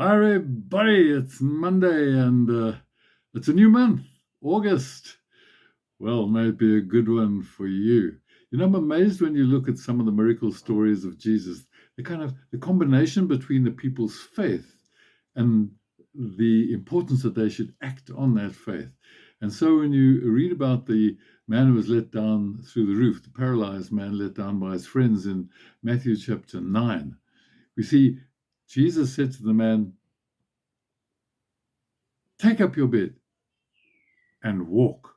Hi, everybody. It's Monday and it's a new month, August. Well, maybe a good one for you. I'm amazed when you look at some of the miracle stories of Jesus, the combination between the people's faith and the importance that they should act on that faith. And so when you read about the man who was let down through the roof, the paralyzed man let down by his friends in Matthew chapter 9, we see Jesus said to the man, "Take up your bed and walk."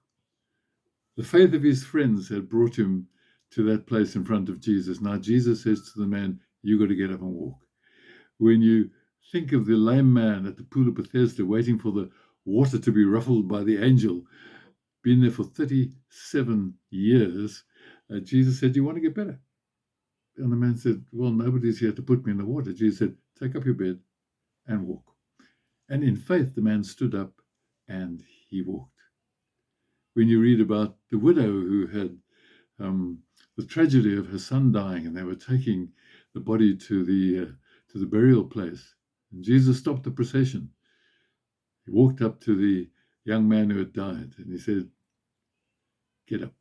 The faith of his friends had brought him to that place in front of Jesus. Now Jesus says to the man, "You got to get up and walk." When you think of the lame man at the pool of Bethesda waiting for the water to be ruffled by the angel, been there for 37 years, Jesus said, "Do you want to get better?" And the man said, "Well, nobody's here to put me in the water." Jesus said, "Take up your bed and walk." And in faith, the man stood up and he walked. When you read about the widow who had the tragedy of her son dying, and they were taking the body to the burial place, and Jesus stopped the procession. He walked up to the young man who had died, and he said, "Get up."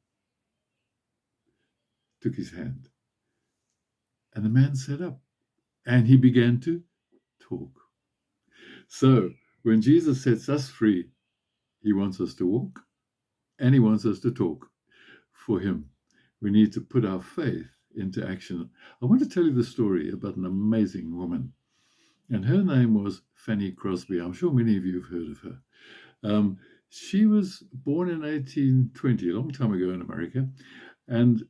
Took his hand, and the man sat up, and he began to talk. So when Jesus sets us free, he wants us to walk, and he wants us to talk for him. We need to put our faith into action. I want to tell you the story about an amazing woman, and her name was Fanny Crosby. I'm sure many of you have heard of her. She was born in 1820, a long time ago in America, and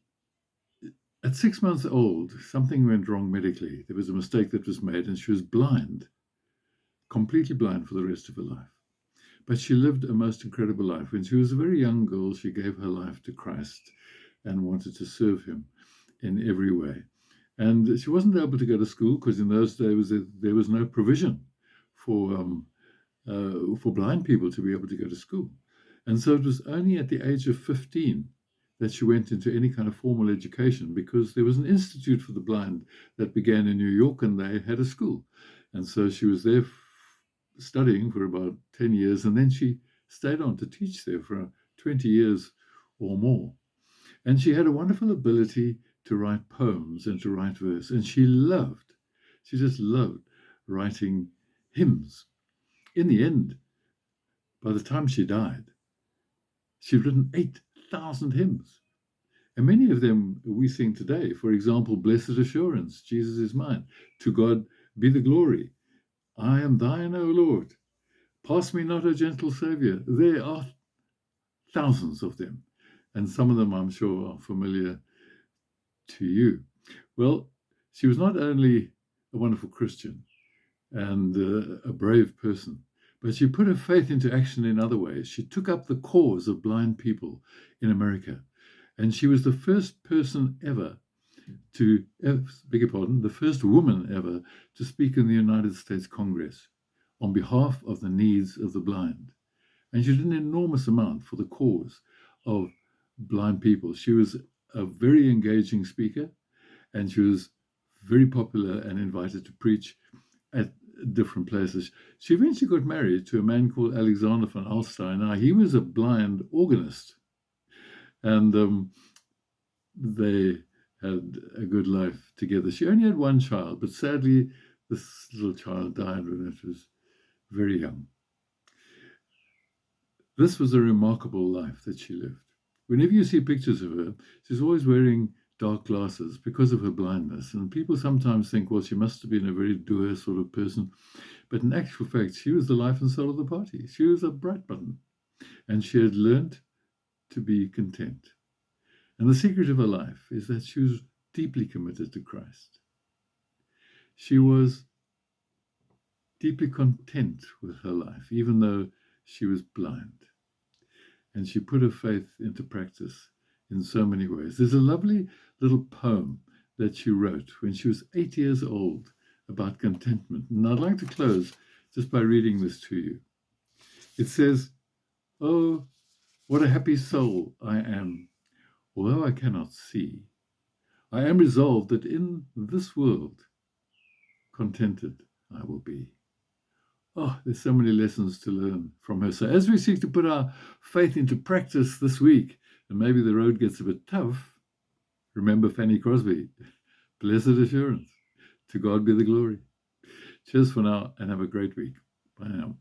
at 6 months old, something went wrong medically. There was a mistake that was made, and she was blind, completely blind for the rest of her life. But she lived a most incredible life. When she was a very young girl, she gave her life to Christ and wanted to serve him in every way. And she wasn't able to go to school because in those days there was no provision for blind people to be able to go to school. And so it was only at the age of 15 that she went into any kind of formal education, because there was an institute for the blind that began in New York, and they had a school. And so she was there studying for about 10 years, and then she stayed on to teach there for 20 years or more. And she had a wonderful ability to write poems and to write verse. And she just loved writing hymns. In the end, by the time she died, she'd written 8,000 hymns. And many of them we sing today. For example, Blessed Assurance, Jesus is mine. To God be the glory. I am thine, O Lord. Pass me not, O gentle Saviour. There are thousands of them. And some of them, I'm sure, are familiar to you. Well, she was not only a wonderful Christian and a brave person, but she put her faith into action in other ways. She took up the cause of blind people in America. And she was the first person ever the first woman ever to speak in the United States Congress on behalf of the needs of the blind. And she did an enormous amount for the cause of blind people. She was a very engaging speaker, and she was very popular and invited to preach at different places. She eventually got married to a man called Alexander von Alstein. Now, he was a blind organist, and they had a good life together. She only had one child, but sadly, this little child died when it was very young. This was a remarkable life that she lived. Whenever you see pictures of her, she's always wearing dark glasses because of her blindness. And people sometimes think, well, she must have been a very dour sort of person. But in actual fact, she was the life and soul of the party. She was a bright button. And she had learned to be content. And the secret of her life is that she was deeply committed to Christ. She was deeply content with her life, even though she was blind. And she put her faith into practice in so many ways. There's a lovely little poem that she wrote when she was 8 years old about contentment. And I'd like to close just by reading this to you. It says, "Oh, what a happy soul I am, although I cannot see. I am resolved that in this world contented I will be." Oh, there's so many lessons to learn from her. So as we seek to put our faith into practice this week, and maybe the road gets a bit tough, remember Fanny Crosby, blessed assurance. To God be the glory. Cheers for now and have a great week. Bye now.